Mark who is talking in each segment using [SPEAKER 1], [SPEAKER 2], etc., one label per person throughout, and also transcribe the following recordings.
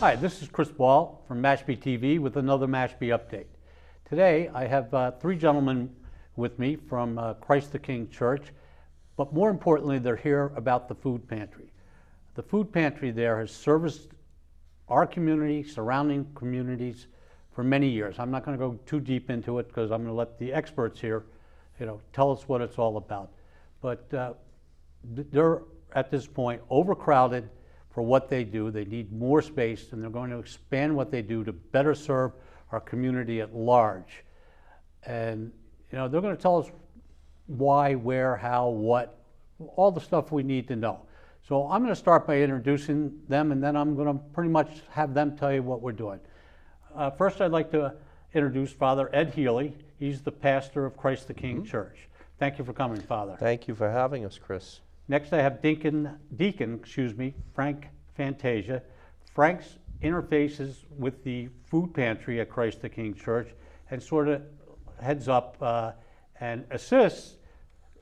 [SPEAKER 1] Hi, this is Chris Ball from Mashpee TV with another Mashpee update. Today I have three gentlemen with me from Christ the King Church, but more importantly they're here about the food pantry. The food pantry there has serviced our community, surrounding communities for many years. I'm not going to go too deep into it because I'm going to let the experts here tell us what it's all about. But they're at this point overcrowded for what they do. They need more space, and they're going to expand what they do to better serve our community at large. And they're going to tell us why, where, how, what, all the stuff we need to know. So I'm going to start by introducing them, and then I'm going to pretty much have them tell you what we're doing. First, I'd like to introduce Father Ed Healy. He's the pastor of Christ the King Church. Thank you for coming, Father.
[SPEAKER 2] Thank you for having us, Chris.
[SPEAKER 1] Next, I have Deacon, Frank Fantasia. Frank's interfaces with the food pantry at Christ the King Church and sort of heads up and assists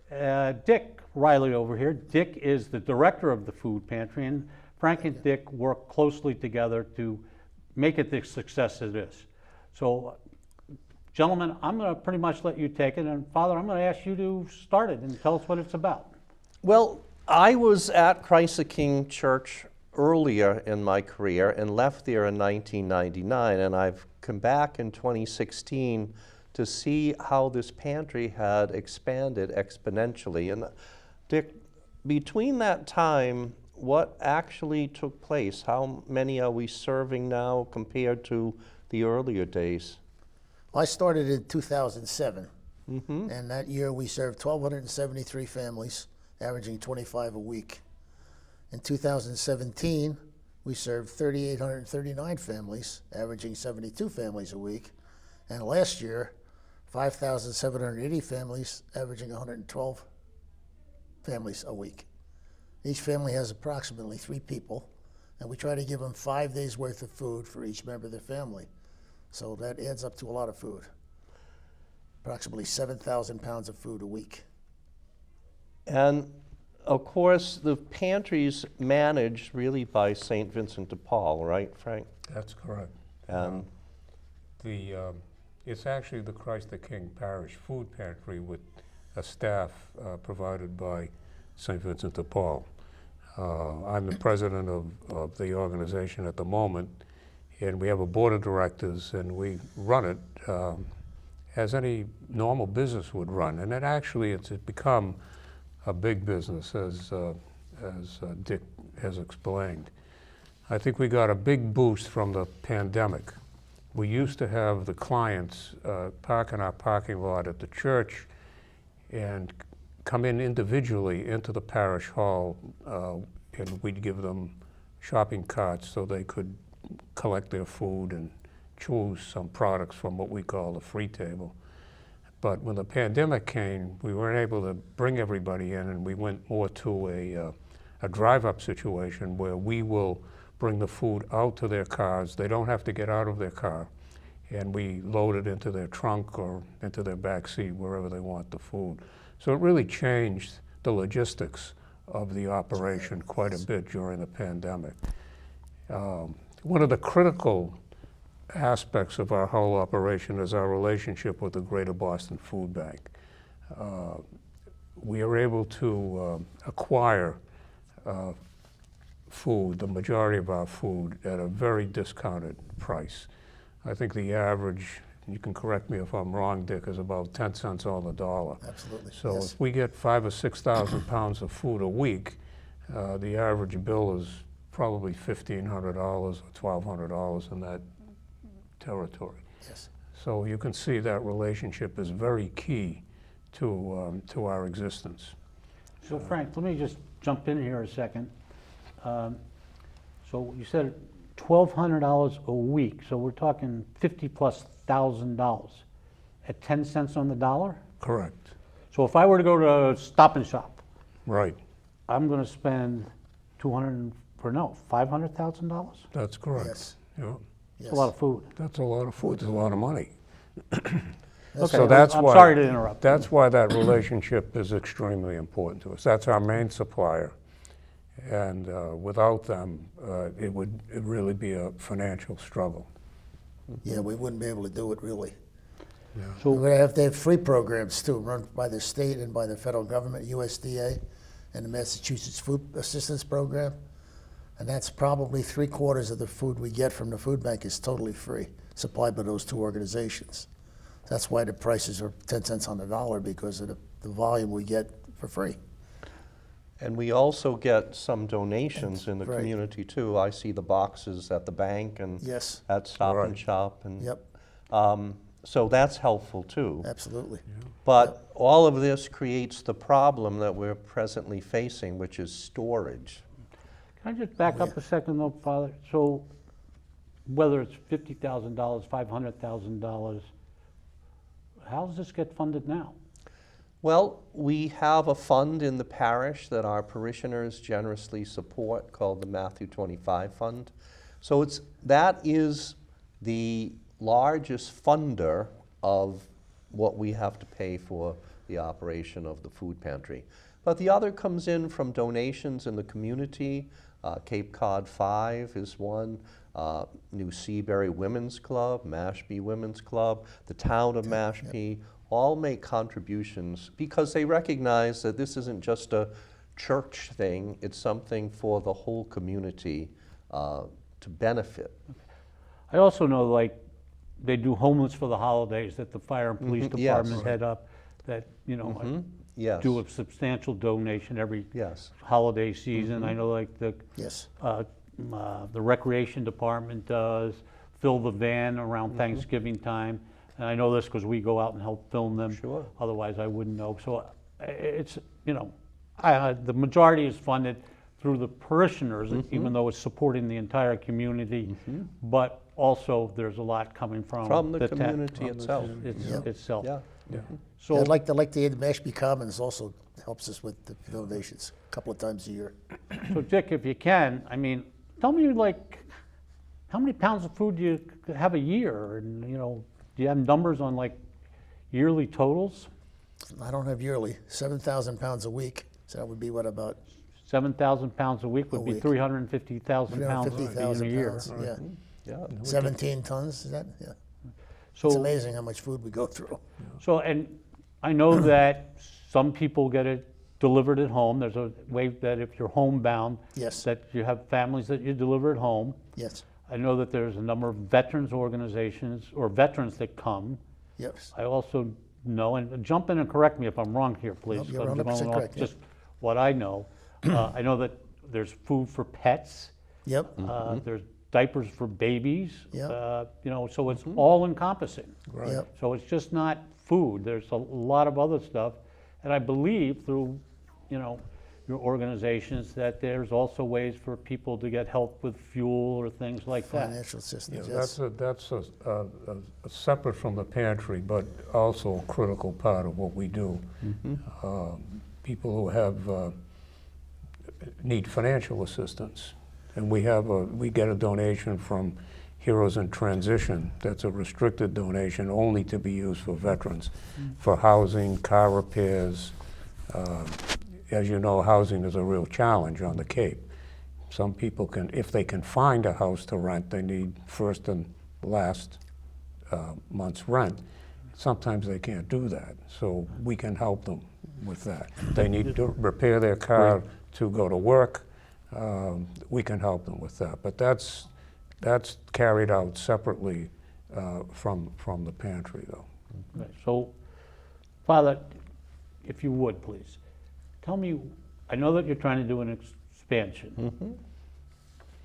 [SPEAKER 1] Dick Riley over here. Dick is the director of the food pantry, and Frank and Dick work closely together to make it the success it is. So, gentlemen, I'm going to pretty much let you take it, and Father, I'm going to ask you to start it and tell us what it's about.
[SPEAKER 2] Well, I was at Christ the King Church earlier in my career and left there in 1999, and I've come back in 2016 to see how this pantry had expanded exponentially. And Dick, between that time, what actually took place? How many are we serving now compared to the earlier days?
[SPEAKER 3] I started in 2007, and that year we served 1,273 families, averaging 25 a week. In 2017, we served 3,839 families, averaging 72 families a week. And last year, 5,780 families, averaging 112 families a week. Each family has approximately 3 people, and we try to give them 5 days worth of food for each member of their family. So that adds up to a lot of food. Approximately 7,000 pounds of food a week.
[SPEAKER 2] And of course, the pantry's managed really by St. Vincent de Paul, right, Frank?
[SPEAKER 4] That's correct. It's actually the Christ the King Parish Food Pantry with a staff provided by St. Vincent de Paul. I'm the president of the organization at the moment, and we have a board of directors, and we run it as any normal business would run. And it actually, it's become a big business, as Dick has explained. I think we got a big boost from the pandemic. We used to have the clients park in our parking lot at the church and come in individually into the parish hall, and we'd give them shopping carts so they could collect their food and choose some products from what we call the free table. But when the pandemic came, we weren't able to bring everybody in, and we went more to a drive-up situation where we will bring the food out to their cars. They don't have to get out of their car, and we load it into their trunk or into their back seat, wherever they want the food. So it really changed the logistics of the operation quite a bit during the pandemic. One of the critical aspects of our whole operation is our relationship with the Greater Boston Food Bank. We are able to acquire food, the majority of our food, at a very discounted price. I think the average, you can correct me if I'm wrong, Dick, is about 10 cents on the dollar.
[SPEAKER 3] Absolutely.
[SPEAKER 4] So
[SPEAKER 3] yes.
[SPEAKER 4] if we get 5,000 or 6,000 pounds of food a week, the average bill is probably $1,500 or $1,200 in that territory.
[SPEAKER 3] Yes.
[SPEAKER 4] So you can see that relationship is very key to our existence.
[SPEAKER 1] So Frank, let me just jump in here a second. So you said $1,200 a week, so we're talking $50,000+ at 10 cents on the dollar?
[SPEAKER 4] Correct.
[SPEAKER 1] So if I were to go to Stop and Shop,
[SPEAKER 4] Right.
[SPEAKER 1] I'm going to spend $500,000?
[SPEAKER 4] That's correct.
[SPEAKER 3] Yes.
[SPEAKER 4] Yeah.
[SPEAKER 3] Yes.
[SPEAKER 1] That's a lot of food.
[SPEAKER 4] That's a lot of food. It's a lot of money.
[SPEAKER 1] Okay,
[SPEAKER 4] So that's
[SPEAKER 1] I'm
[SPEAKER 4] why,
[SPEAKER 1] sorry to interrupt.
[SPEAKER 4] That's why that relationship is extremely important to us. That's our main supplier. And without them, it would really be a financial struggle.
[SPEAKER 3] Yeah, we wouldn't be able to do it really.
[SPEAKER 1] So
[SPEAKER 3] We're gonna have to have free programs too, run by the state and by the federal government, USDA, and the Massachusetts Food Assistance Program. And that's probably 3/4 of the food we get from the food bank is totally free, supplied by those two organizations. That's why the prices are 10 cents on the dollar, because of the volume we get for free.
[SPEAKER 2] And we also get some donations in the
[SPEAKER 3] Right.
[SPEAKER 2] community too. I see the boxes at the bank and
[SPEAKER 3] Yes.
[SPEAKER 2] at Stop and
[SPEAKER 4] Right.
[SPEAKER 2] Shop. And,
[SPEAKER 3] Yep,
[SPEAKER 2] so that's helpful too.
[SPEAKER 3] absolutely.
[SPEAKER 2] But all of this creates the problem that we're presently facing, which is storage.
[SPEAKER 1] can I just back up a second though, Father? So whether it's $50,000, $500,000, how does this get funded now?
[SPEAKER 2] Well, we have a fund in the parish that our parishioners generously support called the Matthew 25 Fund. So that is the largest funder of what we have to pay for the operation of the food pantry. But the other comes in from donations in the community. Cape Cod 5 is one. New Seabury Women's Club, Mashpee Women's Club, the town of Mashpee, all make contributions because they recognize that this isn't just a church thing, it's something for the whole community to benefit.
[SPEAKER 1] I also know like they do homeless for the holidays that the fire and police
[SPEAKER 2] Mhm, yes.
[SPEAKER 1] department head up, that, you know,
[SPEAKER 2] Yes.
[SPEAKER 1] do a substantial donation every
[SPEAKER 2] Yes.
[SPEAKER 1] holiday season. I know like the
[SPEAKER 3] Yes,
[SPEAKER 1] the recreation department does, fill the van around Thanksgiving time. And I know this because we go out and help film them.
[SPEAKER 2] Sure.
[SPEAKER 1] Otherwise, I wouldn't know. So it's, you know, the majority is funded through the parishioners, even though it's supporting the entire community. But also, there's a lot coming from
[SPEAKER 2] the community itself.
[SPEAKER 1] itself.
[SPEAKER 2] Yeah.
[SPEAKER 4] Yeah.
[SPEAKER 1] So
[SPEAKER 3] I'd like to the Mashpee Commons also helps us with the donations a couple of times a year.
[SPEAKER 1] So Dick, if you can, I mean, tell me like, how many pounds of food do you have a year? And, you know, do you have numbers on like yearly totals?
[SPEAKER 3] I don't have yearly, 7,000 pounds a week, so that would be what, about
[SPEAKER 1] 7,000 pounds a week would
[SPEAKER 3] A
[SPEAKER 1] be
[SPEAKER 3] week.
[SPEAKER 1] 350,000 pounds in a
[SPEAKER 3] 350,000
[SPEAKER 1] year.
[SPEAKER 3] pounds, yeah.
[SPEAKER 2] Yeah.
[SPEAKER 3] 17 tons, is that, yeah. It's
[SPEAKER 1] So,
[SPEAKER 3] amazing how much food we go through.
[SPEAKER 1] so, and I know that some people get it delivered at home. There's a way that if you're homebound,
[SPEAKER 3] Yes,
[SPEAKER 1] that you have families that you deliver at home.
[SPEAKER 3] yes,
[SPEAKER 1] I know that there's a number of veterans organizations or veterans that come.
[SPEAKER 3] yes.
[SPEAKER 1] I also know, and jump in and correct me if I'm wrong here, please.
[SPEAKER 3] Nope, you're
[SPEAKER 1] I'm
[SPEAKER 3] 100%
[SPEAKER 1] going off
[SPEAKER 3] correct, yeah.
[SPEAKER 1] just what I know. I know that there's food for pets.
[SPEAKER 3] Yep,
[SPEAKER 1] There's diapers for babies.
[SPEAKER 3] Yeah.
[SPEAKER 1] You know, so it's all encompassing.
[SPEAKER 4] Right.
[SPEAKER 3] yep,
[SPEAKER 1] So it's just not food. There's a lot of other stuff. And I believe through, you know, your organizations that there's also ways for people to get help with fuel or things like that.
[SPEAKER 3] financial
[SPEAKER 4] Yeah,
[SPEAKER 3] assistance, yes.
[SPEAKER 4] that's a separate from the pantry, but also a critical part of what we do. People who have need financial assistance, and we get a donation from Heroes in Transition. That's a restricted donation only to be used for veterans, for housing, car repairs. As you know, housing is a real challenge on the Cape. Some people can, if they can find a house to rent, they need first and last month's rent. Sometimes they can't do that, so we can help them with that. They need to repair their car to go to work. We can help them with that, but that's carried out separately from the pantry, though.
[SPEAKER 1] Right. So, Father, if you would, please, tell me, I know that you're trying to do an expansion.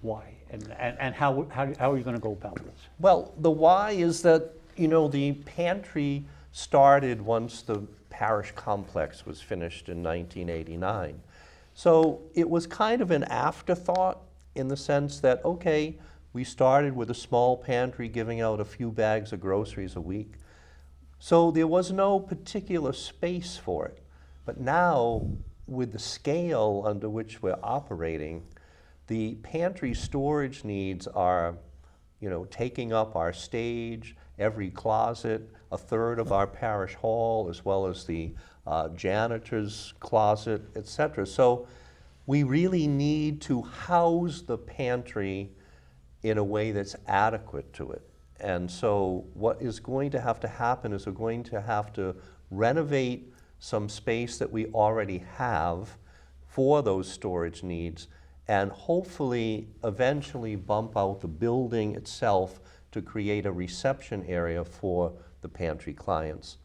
[SPEAKER 1] Why? And how are you going to go about this?
[SPEAKER 2] Well, the why is that, you know, the pantry started once the parish complex was finished in 1989. So it was kind of an afterthought in the sense that, okay, we started with a small pantry giving out a few bags of groceries a week. So there was no particular space for it. But now, with the scale under which we're operating, the pantry storage needs are, you know, taking up our stage, every closet, a third of our parish hall, as well as the janitor's closet, etc. So we really need to house the pantry in a way that's adequate to it. And so what is going to have to happen is we're going to have to renovate some space that we already have for those storage needs, and hopefully eventually bump out the building itself to create a reception area for the pantry clients.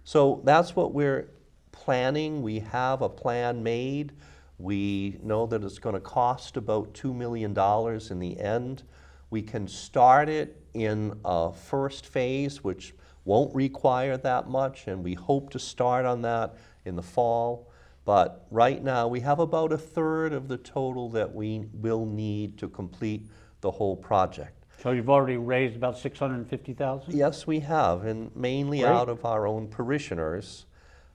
[SPEAKER 2] So that's what we're planning. We have a plan made. We know that it's going to cost about $2 million in the end. We can start it in a first phase, which won't require that much, and we hope to start on that in the fall. But right now, we have about 1/3 of the total that we will need to complete the whole project.
[SPEAKER 1] So you've already raised about 650,000?
[SPEAKER 2] Yes, we have, and mainly
[SPEAKER 1] Great.
[SPEAKER 2] out of our own parishioners.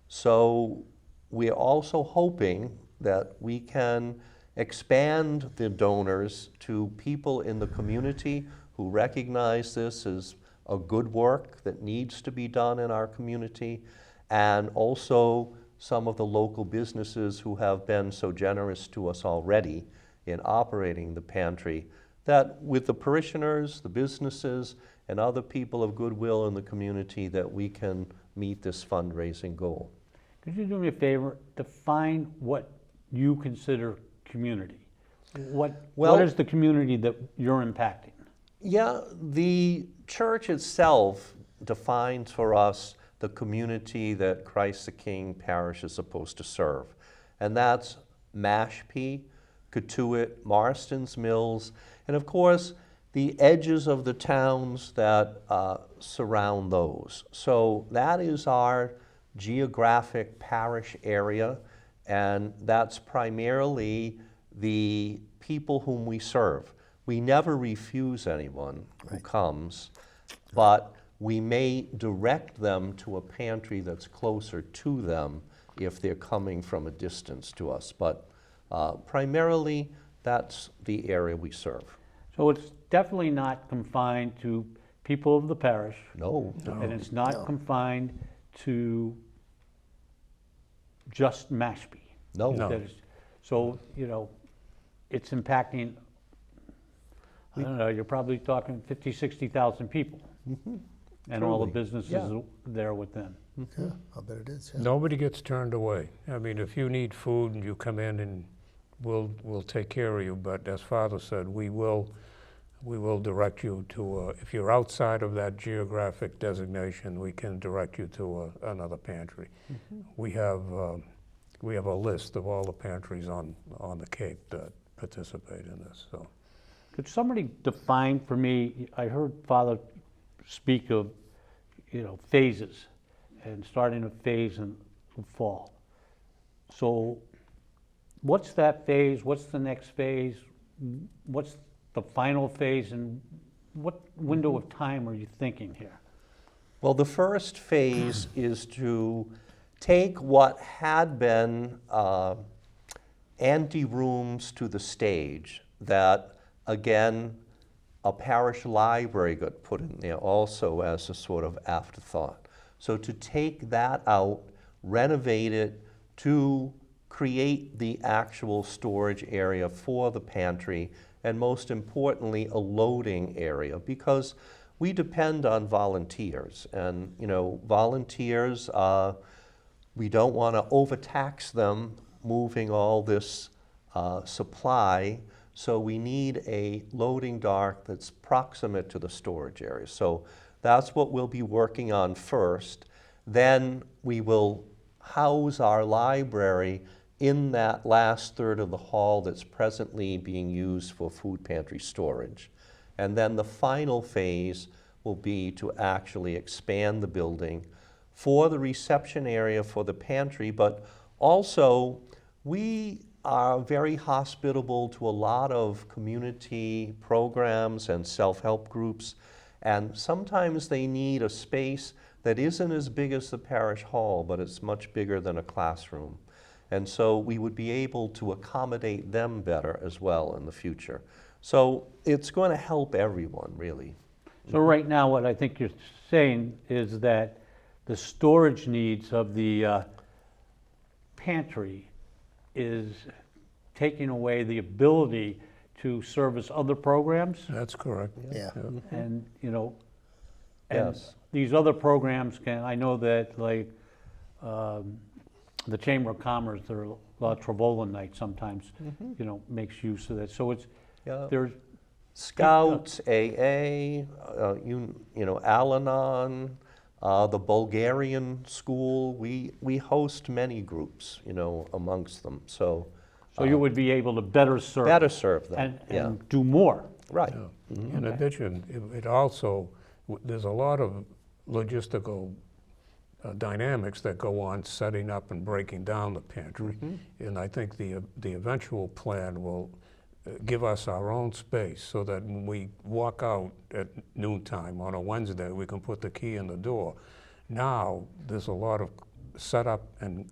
[SPEAKER 2] So we're also hoping that we can expand the donors to people in the community who recognize this as a good work that needs to be done in our community, and also some of the local businesses who have been so generous to us already in operating the pantry, that with the parishioners, the businesses, and other people of goodwill in the community, that we can meet this fundraising goal.
[SPEAKER 1] Could you do me a favor? Define what you consider community. What is the community that you're impacting?
[SPEAKER 2] Yeah, the church itself defines for us the community that Christ the King parish is supposed to serve. And that's Mashpee, Cotuit, Marston's Mills, and of course, the edges of the towns that surround those. So that is our geographic parish area, and that's primarily the people whom we serve. We never refuse anyone who comes, but we may direct them to a pantry that's closer to them if they're coming from a distance to us. But primarily, that's the area we serve.
[SPEAKER 1] So it's definitely not confined to people of the parish.
[SPEAKER 2] No.
[SPEAKER 1] And it's not confined to just Mashpee.
[SPEAKER 2] No.
[SPEAKER 1] That is- So, it's impacting, I don't know, you're probably talking 50, 60,000 people. And all the
[SPEAKER 2] Truly,
[SPEAKER 1] businesses there with them.
[SPEAKER 3] Yeah, I'll bet it is. Yeah.
[SPEAKER 4] Nobody gets turned away. I mean, if you need food and you come in, and we'll take care of you, but as Father said, we will direct you to, if you're outside of that geographic designation, we can direct you to another pantry. We have a list of all the pantries on the Cape that participate in this. So,
[SPEAKER 1] Could somebody define for me, I heard Father speak of, phases, and starting a phase in the fall. So what's that phase? What's the next phase? What's the final phase? And what window of time are you thinking here?
[SPEAKER 2] Well, the first phase is to take what had been ante-rooms to the stage that, again, a parish library got put in there also as a sort of afterthought. So to take that out, renovate it to create the actual storage area for the pantry, and most importantly, a loading area, because we depend on volunteers. And, volunteers, we don't want to overtax them moving all this supply. So we need a loading dock that's proximate to the storage area. So that's what we'll be working on first. Then we will house our library in that last third of the hall that's presently being used for food pantry storage. And then the final phase will be to actually expand the building for the reception area for the pantry, but also we are very hospitable to a lot of community programs and self-help groups, and sometimes they need a space that isn't as big as the parish hall, but it's much bigger than a classroom. And so we would be able to accommodate them better as well in the future. So it's going to help everyone, really.
[SPEAKER 1] So right now, what I think you're saying is that the storage needs of the pantry is taking away the ability to service other programs.
[SPEAKER 4] That's correct.
[SPEAKER 3] Yeah.
[SPEAKER 1] And, and
[SPEAKER 2] Yes.
[SPEAKER 1] these other programs can, I know that like the Chamber of Commerce, there are a lot of Travola night sometimes, makes use of that. So it's,
[SPEAKER 2] Yeah.
[SPEAKER 1] there's,
[SPEAKER 2] Scouts, AA, Al-Anon, the Bulgarian school. We host many groups, amongst them. So
[SPEAKER 1] so you would be able to better serve.
[SPEAKER 2] better serve them.
[SPEAKER 1] And do more.
[SPEAKER 2] Right.
[SPEAKER 4] In addition, it also, there's a lot of logistical dynamics that go on setting up and breaking down the pantry. And I think the eventual plan will give us our own space so that when we walk out at noontime on a Wednesday, we can put the key in the door. Now, there's a lot of setup and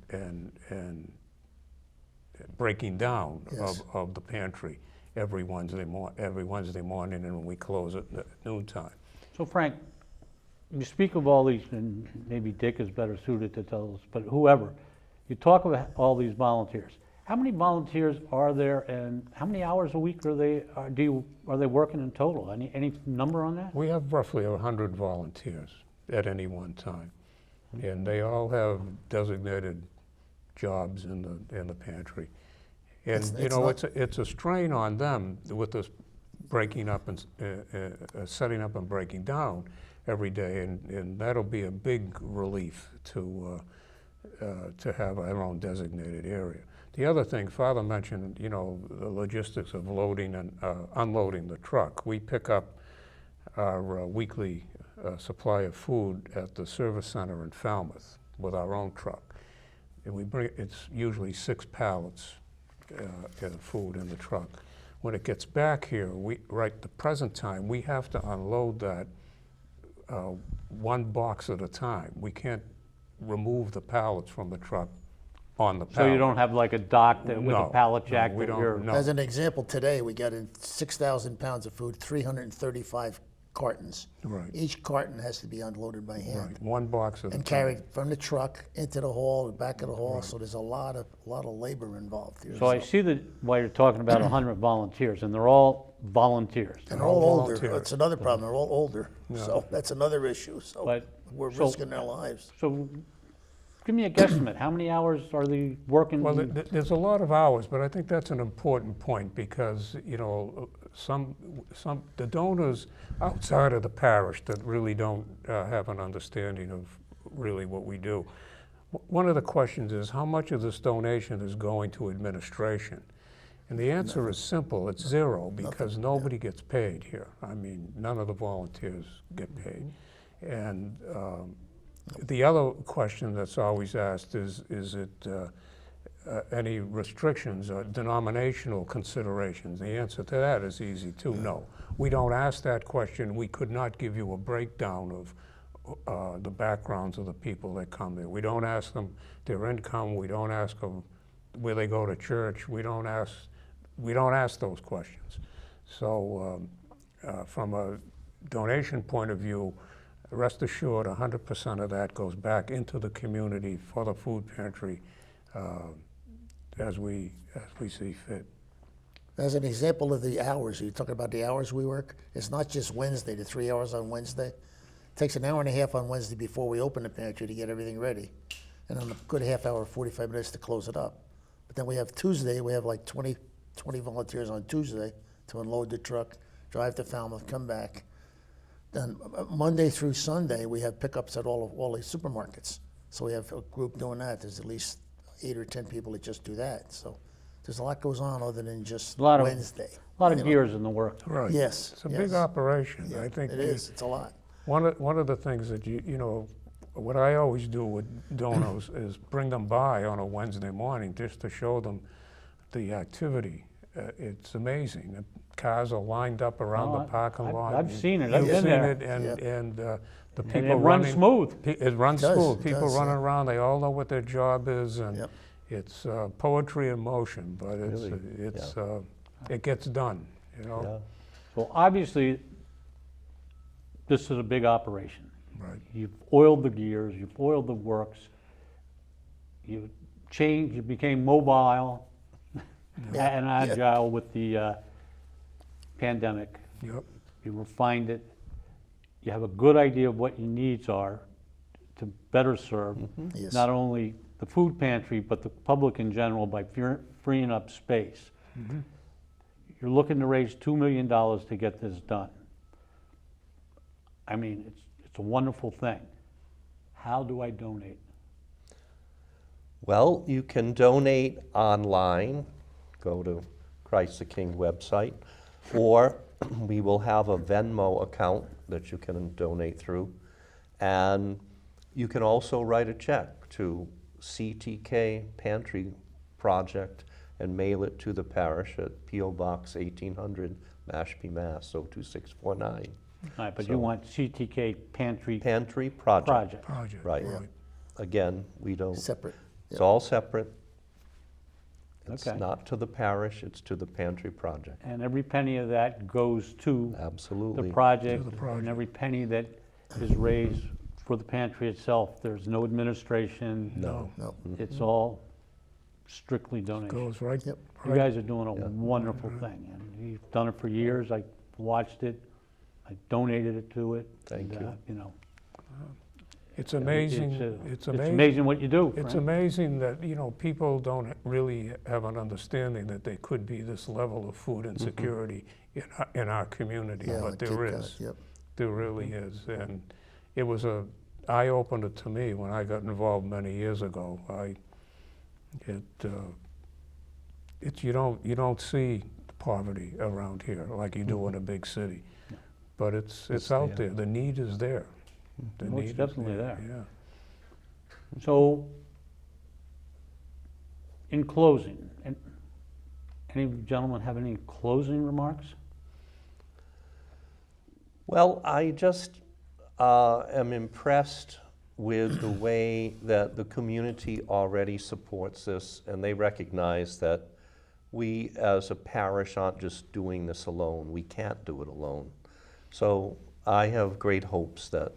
[SPEAKER 4] breaking down
[SPEAKER 3] Yes.
[SPEAKER 4] of the pantry every Wednesday morning, and when we close at noontime.
[SPEAKER 1] So Frank, you speak of all these, and maybe Dick is better suited to tell us, but whoever, you talk about all these volunteers. How many volunteers are there, and how many hours a week are they working in total? Any number on that?
[SPEAKER 4] We have roughly 100 volunteers at any one time, and they all have designated jobs in the pantry. And it's a strain on them with this breaking up and setting up and breaking down every day, and that'll be a big relief to have our own designated area. The other thing, Father mentioned, the logistics of loading and unloading the truck. We pick up our weekly supply of food at the service center in Falmouth with our own truck. And it's usually 6 pallets of food in the truck. When it gets back here, right the present time, we have to unload that one box at a time. We can't remove the pallets from the truck on the pallet.
[SPEAKER 1] So you don't have like a dock with a
[SPEAKER 4] No,
[SPEAKER 1] pallet jack
[SPEAKER 4] no, we
[SPEAKER 1] that
[SPEAKER 4] don't,
[SPEAKER 1] you're...
[SPEAKER 4] no.
[SPEAKER 3] As an example, today we got in 6,000 pounds of food, 335 cartons.
[SPEAKER 4] Right.
[SPEAKER 3] Each carton has to be unloaded by hand.
[SPEAKER 4] Right, one box at a time.
[SPEAKER 3] And carried from the truck into the hall, the back of the hall, so there's a lot of labor involved here.
[SPEAKER 1] So I see that while you're talking about 100 volunteers, and they're all volunteers.
[SPEAKER 3] And they're all older,
[SPEAKER 4] volunteer.
[SPEAKER 3] it's another problem, they're all older, so that's another issue, so
[SPEAKER 1] But-
[SPEAKER 3] we're
[SPEAKER 1] so-
[SPEAKER 3] risking their lives.
[SPEAKER 1] So give me a guesstimate, how many hours are they working?
[SPEAKER 4] Well, there's a lot of hours, but I think that's an important point because, the donors outside of the parish that really don't have an understanding of really what we do. One of the questions is how much of this donation is going to administration? And the answer is simple, it's zero, because nobody gets paid here. I mean, none of the volunteers get paid. And the other question that's always asked is it any restrictions or denominational considerations? The answer to that is easy too, no. We don't ask that question. We could not give you a breakdown of the backgrounds of the people that come there. We don't ask them their income. We don't ask them where they go to church. We don't ask those questions. So from a donation point of view, rest assured 100% of that goes back into the community for the food pantry as we see fit.
[SPEAKER 3] As an example of the hours, you're talking about the hours we work, it's not just Wednesday, the 3 hours on Wednesday. It takes an hour and a half on Wednesday before we open the pantry to get everything ready. And then a good half hour, 45 minutes to close it up. But then we have Tuesday, we have like 20 volunteers on Tuesday to unload the truck, drive to Falmouth, come back. Then Monday through Sunday, we have pickups at all the supermarkets. So we have a group doing that. There's at least 8 or 10 people that just do that. So there's a lot goes on other than just Wednesday.
[SPEAKER 1] A lot of gears in the work.
[SPEAKER 4] Right.
[SPEAKER 3] Yes.
[SPEAKER 4] It's a big operation.
[SPEAKER 3] Yeah,
[SPEAKER 4] I think
[SPEAKER 3] it is. It's a lot.
[SPEAKER 4] one of the things that what I always do with donors is bring them by on a Wednesday morning just to show them the activity. It's amazing. The cars are lined up around the parking lot.
[SPEAKER 1] I've seen it. I've
[SPEAKER 4] You've
[SPEAKER 1] been
[SPEAKER 4] seen
[SPEAKER 1] there.
[SPEAKER 4] it, and the
[SPEAKER 1] And
[SPEAKER 4] people
[SPEAKER 1] it runs
[SPEAKER 4] running.
[SPEAKER 1] smooth.
[SPEAKER 4] It runs
[SPEAKER 3] It does,
[SPEAKER 4] smooth.
[SPEAKER 3] it
[SPEAKER 4] People
[SPEAKER 3] does,
[SPEAKER 4] running
[SPEAKER 3] yeah.
[SPEAKER 4] around. They all know what their job is, and
[SPEAKER 3] Yep.
[SPEAKER 4] it's poetry in motion. But
[SPEAKER 2] Really,
[SPEAKER 4] it gets done.
[SPEAKER 2] Yeah.
[SPEAKER 1] So obviously, this is a big operation.
[SPEAKER 4] Right.
[SPEAKER 1] You've oiled the gears, you've oiled the works, you changed, you became mobile, and agile with the pandemic.
[SPEAKER 4] Yep.
[SPEAKER 1] You refined it. You have a good idea of what your needs are to better serve
[SPEAKER 3] Yes.
[SPEAKER 1] not only the food pantry, but the public in general by freeing up space. You're looking to raise $2 million to get this done. I mean, it's a wonderful thing. How do I donate?
[SPEAKER 2] Well, you can donate online, go to Christ the King website, or we will have a Venmo account that you can donate through. And you can also write a check to CTK Pantry Project and mail it to the parish at P.O. Box 1800, Mashpee, Mass. 02649.
[SPEAKER 1] All right, but
[SPEAKER 2] So-
[SPEAKER 1] you want CTK Pantry
[SPEAKER 2] Pantry Project.
[SPEAKER 1] Project.
[SPEAKER 2] Right.
[SPEAKER 3] Yeah.
[SPEAKER 2] Again, we don't,
[SPEAKER 3] Separate.
[SPEAKER 2] it's all separate. It's
[SPEAKER 1] Okay.
[SPEAKER 2] not to the parish, it's to the Pantry Project.
[SPEAKER 1] And every penny of that goes to the
[SPEAKER 2] Absolutely.
[SPEAKER 1] project,
[SPEAKER 4] To the project.
[SPEAKER 1] and every penny that is raised for the pantry itself, there's no administration.
[SPEAKER 2] No.
[SPEAKER 3] No.
[SPEAKER 1] It's all strictly donation.
[SPEAKER 4] Goes right.
[SPEAKER 3] Yep.
[SPEAKER 1] You
[SPEAKER 4] right.
[SPEAKER 1] guys are doing a wonderful thing, and you've done it for years. I watched it, I donated it to it.
[SPEAKER 2] Thank
[SPEAKER 1] and,
[SPEAKER 2] you.
[SPEAKER 1] You know,
[SPEAKER 4] It's amazing.
[SPEAKER 1] It's amazing what you do.
[SPEAKER 4] It's
[SPEAKER 1] Frank.
[SPEAKER 4] amazing that, people don't really have an understanding that there could be this level of food insecurity in our community,
[SPEAKER 3] Yeah,
[SPEAKER 4] but
[SPEAKER 3] like
[SPEAKER 4] there
[SPEAKER 3] Cape Cod,
[SPEAKER 4] is.
[SPEAKER 3] Yep.
[SPEAKER 4] There really is. And it was a eye-opener to me when I got involved many years ago. You don't see poverty around here like you do in a big city. But it's out there. The need is there. The
[SPEAKER 1] Well, it's
[SPEAKER 4] need is
[SPEAKER 1] definitely there.
[SPEAKER 4] Yeah.
[SPEAKER 1] So, in closing, any gentlemen have any closing remarks?
[SPEAKER 2] Well, I just am impressed with the way that the community already supports this, and they recognize that we as a parish aren't just doing this alone. We can't do it alone. So I have great hopes that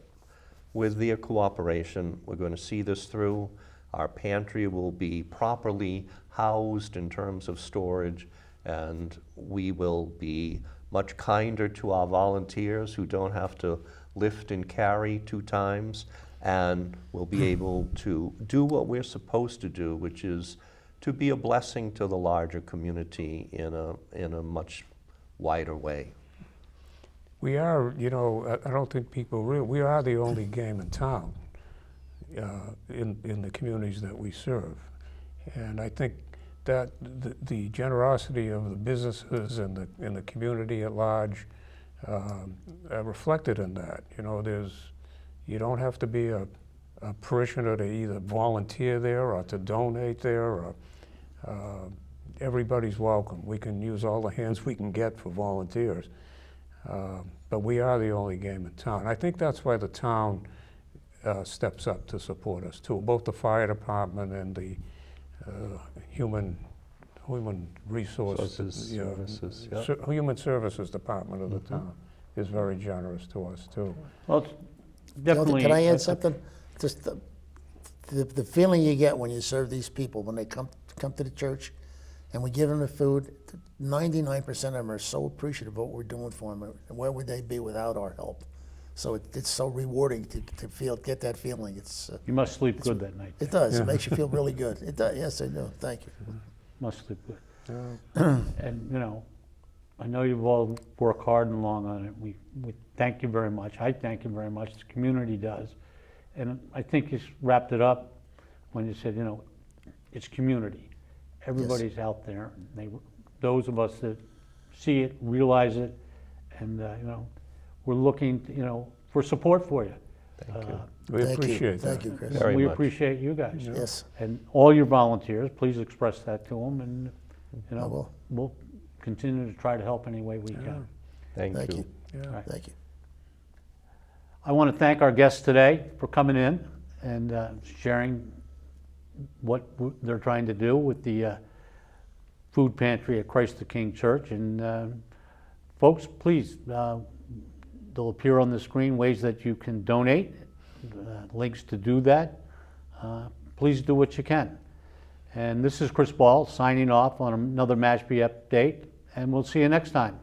[SPEAKER 2] with their cooperation, we're going to see this through. Our pantry will be properly housed in terms of storage, and we will be much kinder to our volunteers who don't have to lift and carry 2 times, and we'll be able to do what we're supposed to do, which is to be a blessing to the larger community in a much wider way.
[SPEAKER 4] We are, I don't think people realize, we are the only game in town in the communities that we serve. And I think that the generosity of the businesses and the community at large are reflected in that. You don't have to be a parishioner to either volunteer there or to donate there. Or, everybody's welcome. We can use all the hands we can get for volunteers. But we are the only game in town. I think that's why the town steps up to support us too. Both the fire department and the human resources,
[SPEAKER 2] Services, yeah.
[SPEAKER 4] human services department of the town is very generous to us too.
[SPEAKER 1] Well, it's definitely.
[SPEAKER 3] Can I add something? Just the feeling you get when you serve these people, when they come to the church and we give them the food, 99% of them are so appreciative of what we're doing for them. And where would they be without our help? So it's so rewarding to get that feeling.
[SPEAKER 1] You must sleep good that night.
[SPEAKER 3] It does. It makes you feel really good. It does. Yes, I do. Thank you.
[SPEAKER 1] Must sleep good. And I know you've all worked hard and long on it. We thank you very much. I thank you very much. The community does. And I think you wrapped it up when you said, it's community. Everybody's out there. Those of us that see it, realize it, and we're looking, for support for you.
[SPEAKER 2] Thank you.
[SPEAKER 4] We
[SPEAKER 3] Thank
[SPEAKER 4] appreciate
[SPEAKER 3] you.
[SPEAKER 4] that.
[SPEAKER 3] Thank you, Chris.
[SPEAKER 2] Very
[SPEAKER 1] We
[SPEAKER 2] much.
[SPEAKER 1] appreciate you guys.
[SPEAKER 3] Yes.
[SPEAKER 1] And all your volunteers, please express that to them, and
[SPEAKER 3] I will.
[SPEAKER 1] we'll continue to try to help any way we can.
[SPEAKER 2] Thank
[SPEAKER 3] Thank
[SPEAKER 2] you.
[SPEAKER 3] you.
[SPEAKER 4] Yeah.
[SPEAKER 1] Right.
[SPEAKER 3] Thank you.
[SPEAKER 1] I want to thank our guests today for coming in and sharing what they're trying to do with the food pantry at Christ the King Church. And folks, please, they'll appear on the screen ways that you can donate, links to do that. Please do what you can. And this is Chris Ball signing off on another Mashpee update, and we'll see you next time.